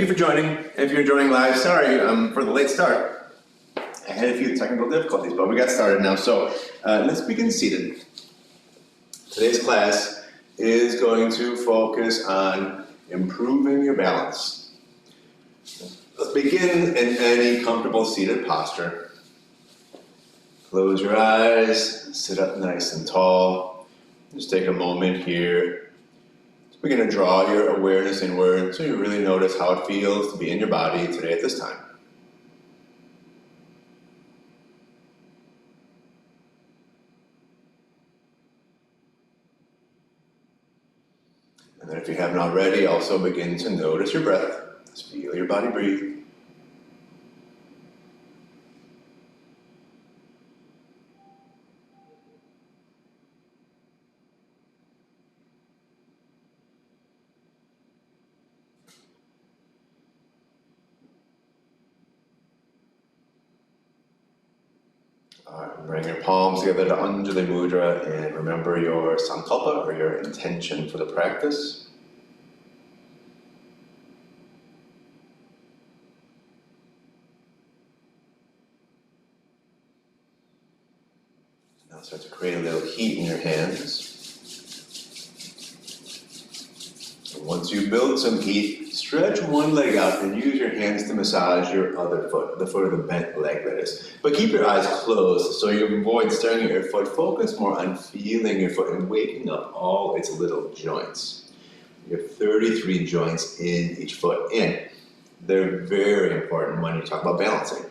Thank you for joining. If you're joining live, sorry for the late start. I had a few technical difficulties, but we got started now. So let's begin seated. Today's class is going to focus on improving your balance. Let's begin in any comfortable seated posture. Close your eyes, sit up nice and tall. Just take a moment here. We're going to draw your awareness inward so you really notice how it feels to be in your body today at this time. And then if you haven't already, also begin to notice your breath. Just feel your body breathe. Bring your palms together to Anjali Mudra and remember your sankalpa or your intention for the practice. Now start to create a little heat in your hands. And once you build some heat, stretch one leg out and use your hands to massage your other foot, the foot of the bent leg, that is. But keep your eyes closed so you avoid staring at your foot. Focus more on feeling your foot and waking up all its little joints. You have 33 joints in each foot, and they're very important when you talk about balancing.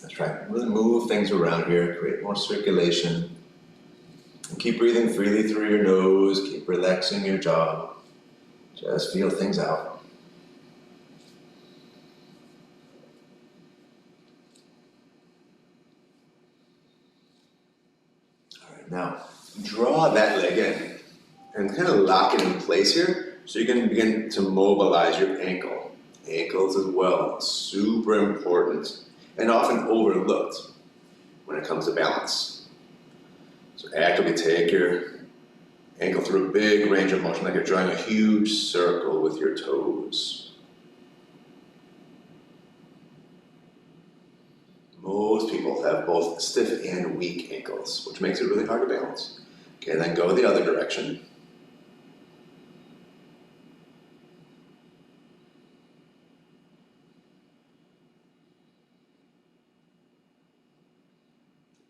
Let's try to really move things around here, create more circulation. And keep breathing freely through your nose, keep relaxing your jaw. Just feel things out. All right, now draw that leg in and kind of lock it in place here so you can begin to mobilize your ankle. Ankles as well, super important and often overlooked when it comes to balance. So actively take your ankle through a big range of motion, like you're drawing a huge circle with your toes. Most people have both stiff and weak ankles, which makes it really hard to balance. Okay, then go the other direction.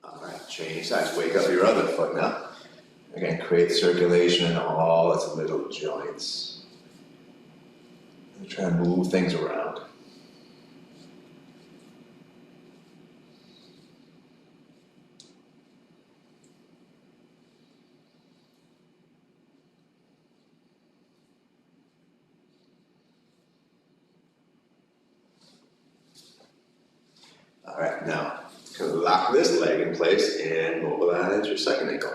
All right, change sides. Wake up your other foot now. Again, create circulation in all its little joints. And try to move things around. All right, now lock this leg in place and mobilize your second ankle.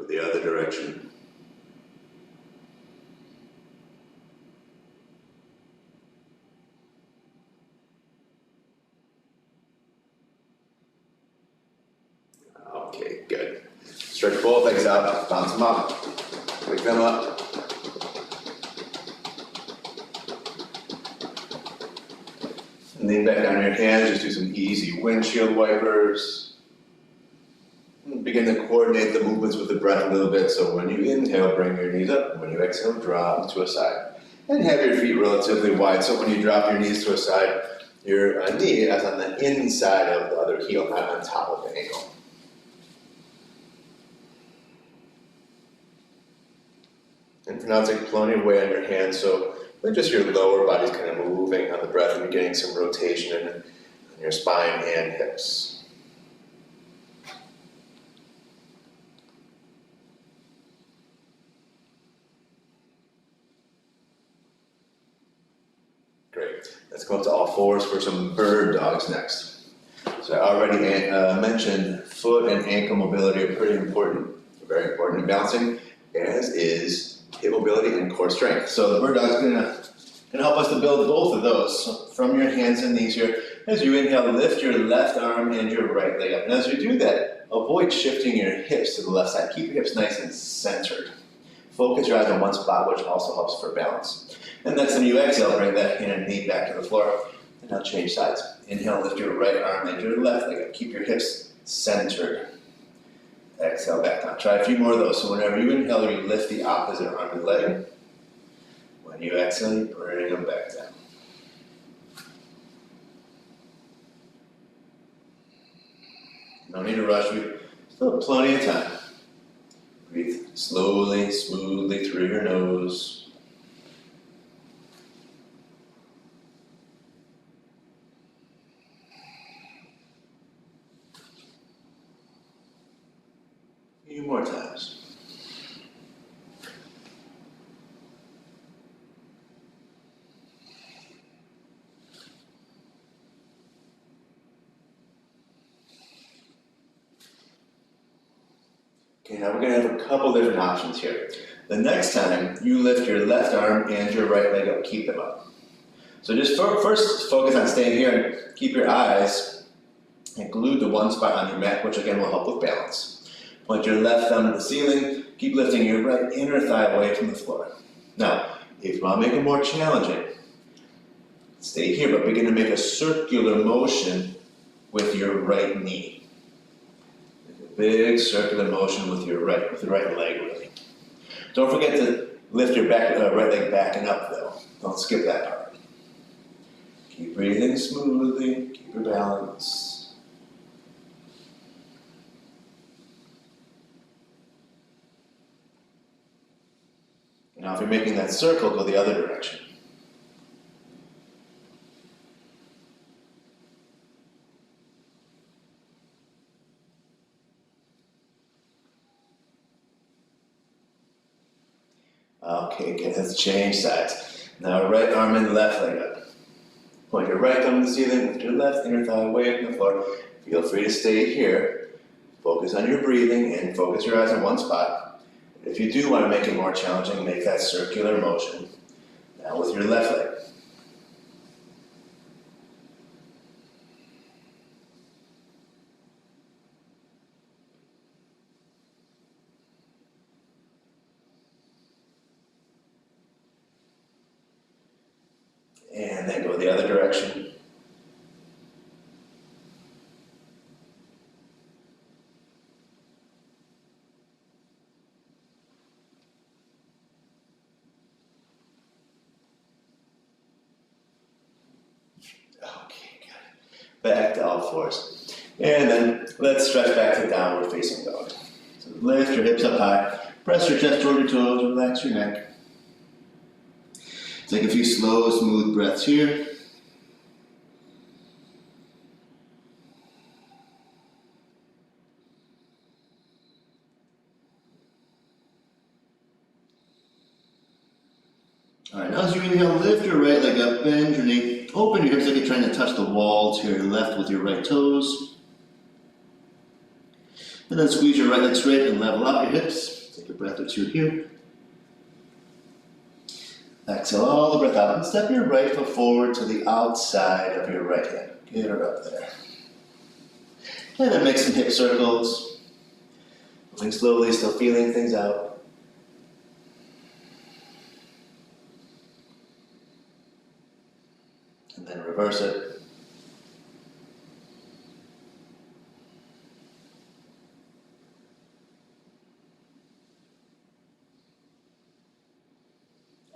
The other direction. Okay, good. Stretch both legs out, bounce them up, pick them up. And lean back on your hands, just do some easy windshield wipers. Begin to coordinate the movements with the breath a little bit, so when you inhale, bring your knees up, and when you exhale, drop to a side. And have your feet relatively wide, so when you drop your knees to a side, your knee is on the inside of the other heel, not on top of the ankle. And for now, take plenty of weight on your hands, so just your lower body's kind of moving on the breath, and you're getting some rotation in your spine and hips. Great. Let's go up to all fours for some bird dogs next. So I already mentioned foot and ankle mobility are pretty important, very important in balancing, as is hip mobility and core strength. So the bird dog is going to help us to build both of those. So from your hands and knees here, As you inhale, lift your left arm and your right leg up. And as you do that, avoid shifting your hips to the left side. Keep your hips nice and centered. Focus your eyes on one spot, which also helps for balance. And next time you exhale, bring that hand and knee back to the floor. And now change sides. Inhale, lift your right arm and your left leg up. Keep your hips centered. Exhale back down. Try a few more of those. So whenever you inhale, you lift the opposite arm and leg. When you exhale, you bring them back down. No need to rush. We still have plenty of time. Breathe slowly, smoothly through your nose. A few more times. Okay, now we're going to have a couple different options here. The next time, you lift your left arm and your right leg up, keep them up. So just first focus on staying here and keep your eyes glued to one spot on your mat, which again will help with balance. Point your left thumb to the ceiling, keep lifting your right inner thigh away from the floor. Now, if you want to make it more challenging, stay here, but begin to make a circular motion with your right knee. Big circular motion with your right leg, really. Don't forget to lift your right leg back and up, though. Don't skip that part. Keep breathing smoothly. Keep your balance. Now, if you're making that circle, go the other direction. Okay, let's change sides. Now right arm and left leg up. Point your right thumb to the ceiling, lift your left inner thigh away from the floor. Feel free to stay here. Focus on your breathing and focus your eyes on one spot. If you do want to make it more challenging, make that circular motion. Now with your left leg. And then go the other direction. Okay, good. Back to all fours. And then let's stretch back to downward facing dog. So lift your hips up high, press your chest toward your toes, relax your neck. Take a few slow, smooth breaths here. All right, now as you inhale, lift your right leg up, bend your knee, open your hips like you're trying to touch the wall to your left with your right toes. And then squeeze your right leg straight and level out your hips. Take a breath or two here. Exhale all the breath out and step your right foot forward to the outside of your right hand. Get her up there. And then make some hip circles. Moving slowly, still feeling things out. And then reverse it.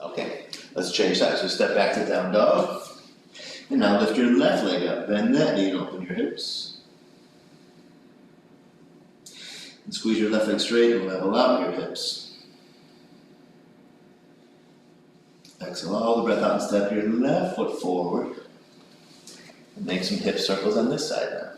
Okay, let's change sides. So step back to down dog. And now lift your left leg up. Bend that knee and open your hips. And squeeze your left leg straight and level out your hips. Exhale all the breath out and step your left foot forward. And make some hip circles on this side now.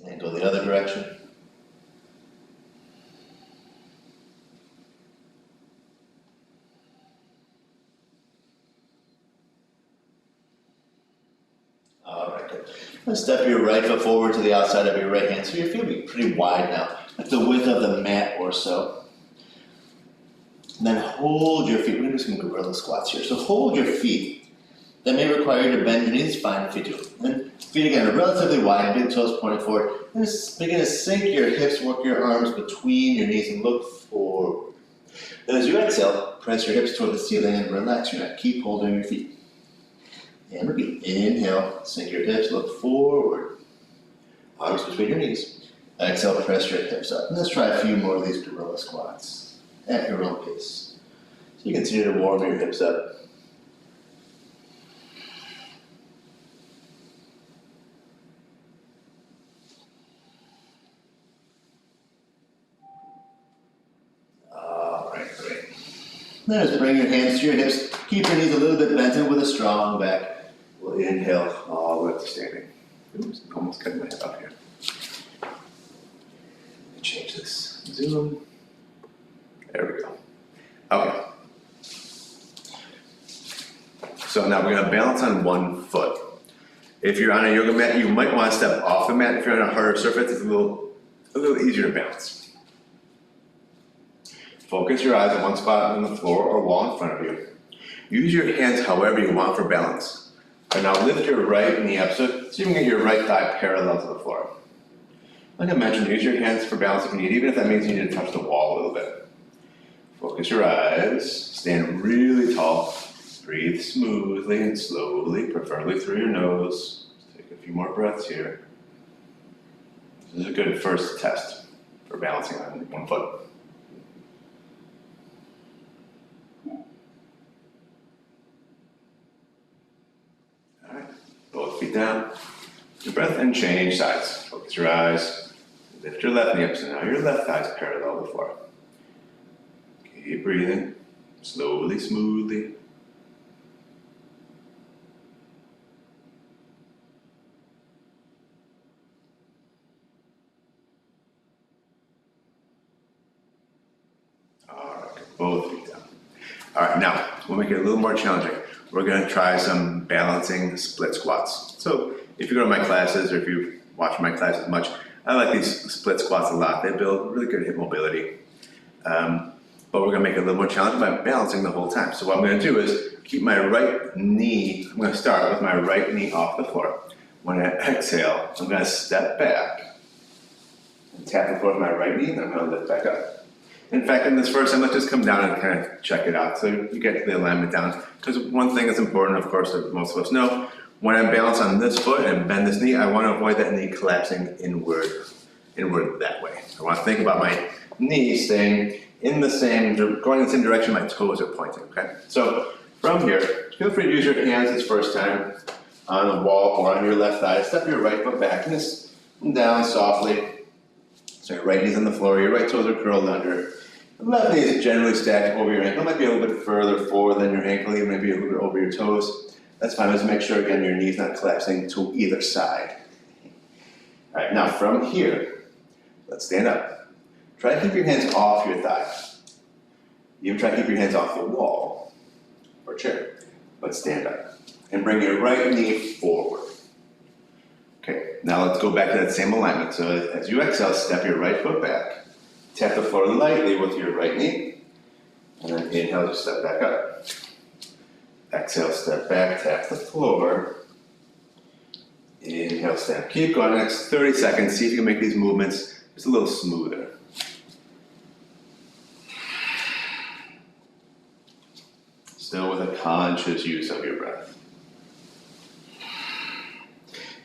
And go the other direction. All right, good. And step your right foot forward to the outside of your right hand. So your feet will be pretty wide now. the width of the mat or so. And then hold your feet. We're gonna do some gorilla squats here. So hold your feet. That may require you to bend your knees, fine if you do. And feet again are relatively wide, big toes pointing forward. And just begin to sink your hips, work your arms between your knees and look forward. Then as you exhale, press your hips toward the ceiling and relax your neck. Keep holding your feet. And repeat. Inhale, sink your hips, look forward. Arms between your knees. Exhale, press your hips up. And let's try a few more of these gorilla squats at your own pace. So you continue to warm your hips up. Then just bring your hands to your hips. Keep your knees a little bit bent in with a strong back. We'll inhale all the way up to standing. Oops, almost cutting my head off here. Change this. Zoom. There we go. Okay. So now we're going to balance on one foot. If you're on a yoga mat, you might want to step off the mat. If you're on a harder surface, it's a little easier to balance. Focus your eyes on one spot on the floor or wall in front of you. Use your hands however you want for balance. And now lift your right knee up so you can get your right thigh parallel to the floor. Like I mentioned, use your hands for balance if you need, even if that means you need to touch the wall a little bit. Focus your eyes, stand really tall, breathe smoothly and slowly, preferably through your nose. Take a few more breaths here. This is a good first test for balancing on one foot. Both feet down. Your breath and change sides. Focus your eyes. Lift your left knee up so now your left thigh is parallel to the floor. Keep breathing. Slowly, smoothly. Alright, both feet down. Alright, now we'll make it a little more challenging. We're going to try some balancing split squats. So if you go to my classes or if you watch my classes much, I like these split squats a lot. They build really good hip mobility. But we're going to make it a little more challenging by balancing the whole time. So what I'm going to do is keep my right knee, I'm going to start with my right knee off the floor. When I exhale, I'm going to step back and tap the floor with my right knee, and I'm going to lift back up. In fact, in this first time, let's just come down and kind of check it out so you get the alignment down. Because one thing that's important, of course, that most of us know, when I balance on this foot and bend this knee, I want to avoid that knee collapsing inward that way. I want to think about my knee staying going in the same direction my toes are pointing, okay? So from here, feel free to use your hands this first time on the wall or on your left thigh. Step your right foot back and just down softly. So your right knee's on the floor, your right toes are curled under. The left knee is generally stacked over your ankle. It might be a little bit further forward than your ankle, even maybe a little bit over your toes. That's fine. Just make sure, again, your knee's not collapsing to either side. All right, now from here, let's stand up. Try to keep your hands off your thigh. Even try to keep your hands off the wall or chair. But stand up. And bring your right knee forward. Okay, now let's go back to that same alignment. So as you exhale, step your right foot back. Tap the floor lightly with your right knee. And then inhale, just step back up. Exhale, step back, tap the floor. Inhale, stand. Keep going, next 30 seconds. See if you can make these movements just a little smoother. Still with a conscious use of your breath.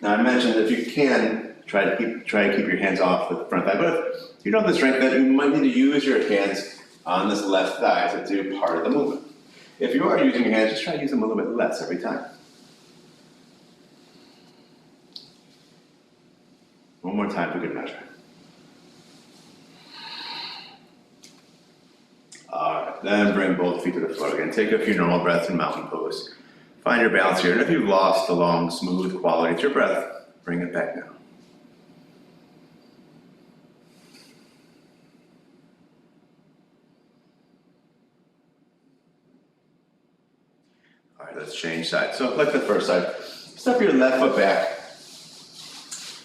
Now I mentioned if you can, try to keep your hands off the front thigh, but if you don't have the strength, then you might need to use your hands on this left thigh to do part of the movement. If you are using your hands, just try to use them a little bit less every time. One more time for good measure. Alright, then bring both feet to the floor again. Take a few normal breaths in mountain pose. Find your balance here, and if you've lost the long, smooth quality to your breath, bring it back now. All right, let's change sides. So like the first side, step your left foot back.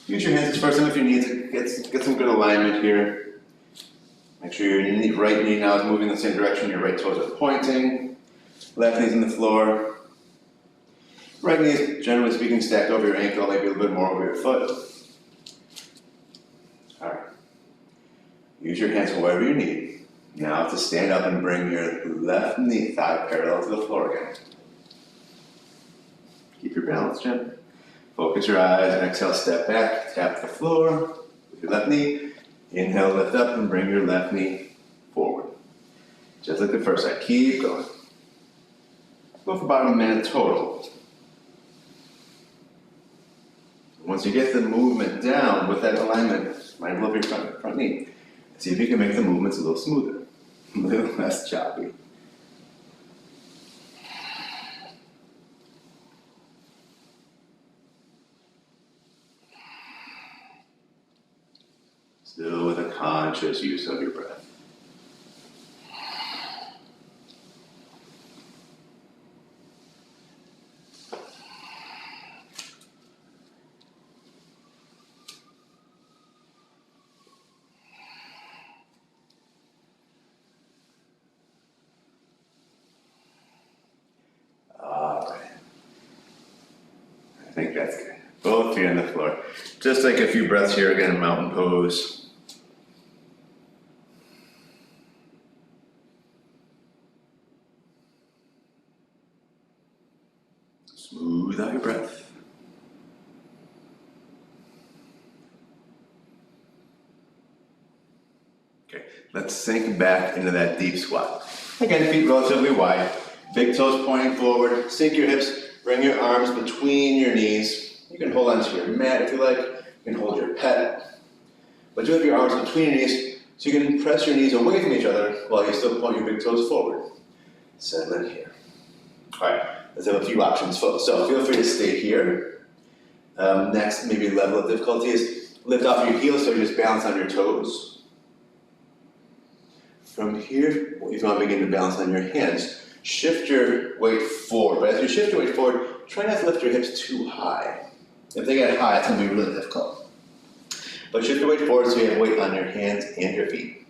Use your hands this first time if you need to get some good alignment here. Make sure your right knee now is moving in the same direction, your right toes are pointing. Left knee's in the floor. Right knee is, generally speaking, stacked over your ankle, maybe a little bit more over your foot. All right. Use your hands for whatever you need. Now to stand up and bring your left knee thigh parallel to the floor again. Keep your balance, Jim. Focus your eyes and exhale, step back, tap the floor with your left knee. Inhale, lift up and bring your left knee forward. Just like the first side, keep going. Go for about a minute total. Once you get the movement down with that alignment, mind over your front knee. See if you can make the movements a little smoother, a little less choppy. Still with a conscious use of your breath. I think that's good. Both feet on the floor. Just like a few breaths here again in mountain pose. Smooth out your breath. Okay, let's sink back into that deep squat. Again, feet relatively wide. Big toes pointing forward. Sink your hips. Bring your arms between your knees. You can hold onto your mat if you like. You can hold your pet. But do have your arms between your knees so you can press your knees away from each other while you still point your big toes forward. Settle in here. All right, let's have a few options. So feel free to stay here. Next, maybe level of difficulty is lift off your heels so you just balance on your toes. From here, if you want to begin to balance on your hands, shift your weight forward, but as you shift your weight forward, try not to lift your hips too high. If they get high, it's going to be really difficult. But shift your weight forward so you have weight on your hands and your feet.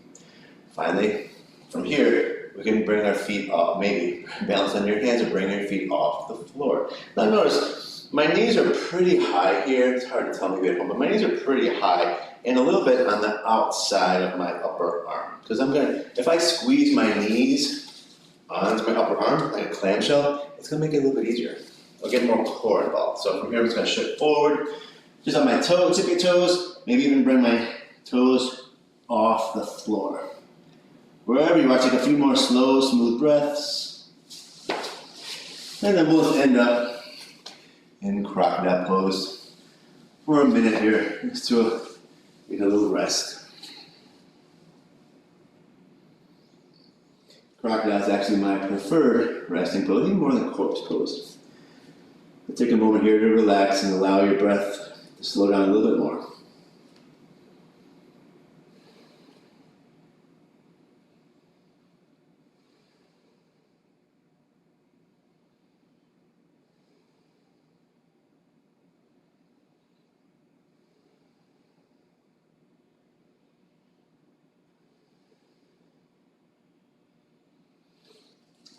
Finally, from here, we can bring our feet up, maybe balance on your hands and bring your feet off the floor. Now notice, my knees are pretty high here. It's hard to tell maybe at home, but my knees are pretty high and a little bit on the outside of my upper arm. Because if I squeeze my knees onto my upper arm, like a clamshell, it's going to make it a little bit easier. I'll get more core involved. So from here, I'm just going to shift forward, just on my toes, tip your toes, maybe even bring my toes off the floor. Wherever you are, take a few more slow, smooth breaths. And then we'll end up in crocodile pose for a minute here, just to get a little rest. Crocodile is actually my preferred resting pose, even more than corpse pose. But take a moment here to relax and allow your breath to slow down a little bit more.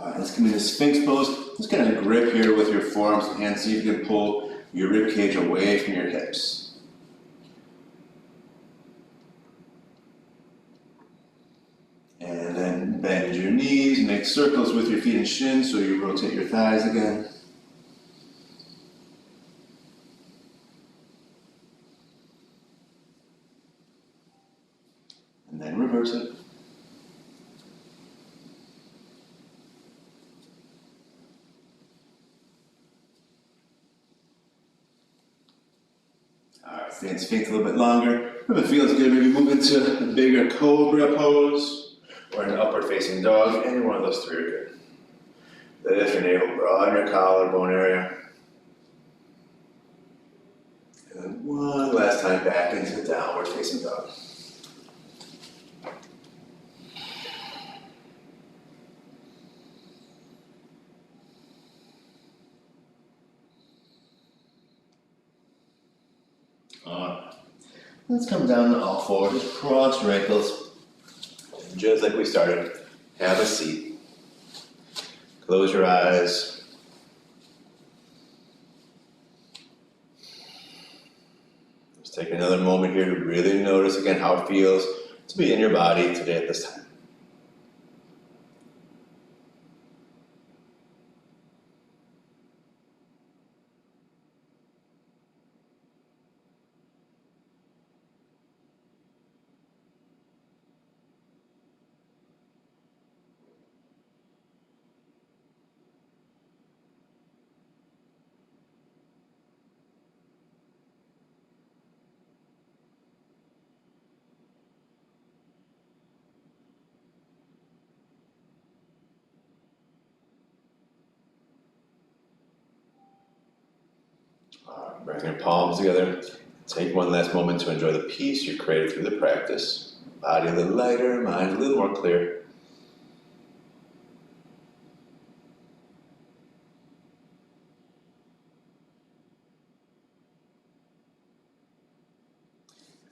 Alright, let's come into sphinx pose. Just kind of grip here with your forearms and hands. See if you can pull your rib cage away from your hips. And then bend your knees, make circles with your feet and shins so you rotate your thighs again. And then reverse it. Alright, stay in sphinx a little bit longer. If it feels good, maybe move into a bigger cobra pose or an upward facing dog. Any one of those three are good. Lift your navel, broaden your collarbone area. And then one last time back into downward facing dog. Let's come down to all fours. Just cross your ankles. just like we started, have a seat. Close your eyes. Just take another moment here to really notice again how it feels to be in your body today at this time. Bring your palms together. Take one last moment to enjoy the peace you created through the practice. Body a little lighter, mind a little more clear.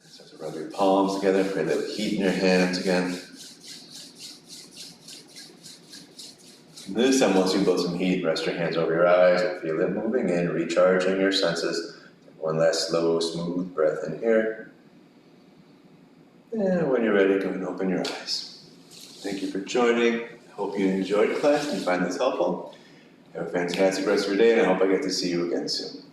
Start to rub your palms together, create a little heat in your hands again. And this time, once you build some heat, rest your hands over your eyes and feel it moving in, recharging your senses. One last slow, smooth breath in here. And when you're ready, go ahead and open your eyes. Thank you for joining. I hope you enjoyed class and you find this helpful. Have a fantastic rest of your day, and I hope I get to see you again soon.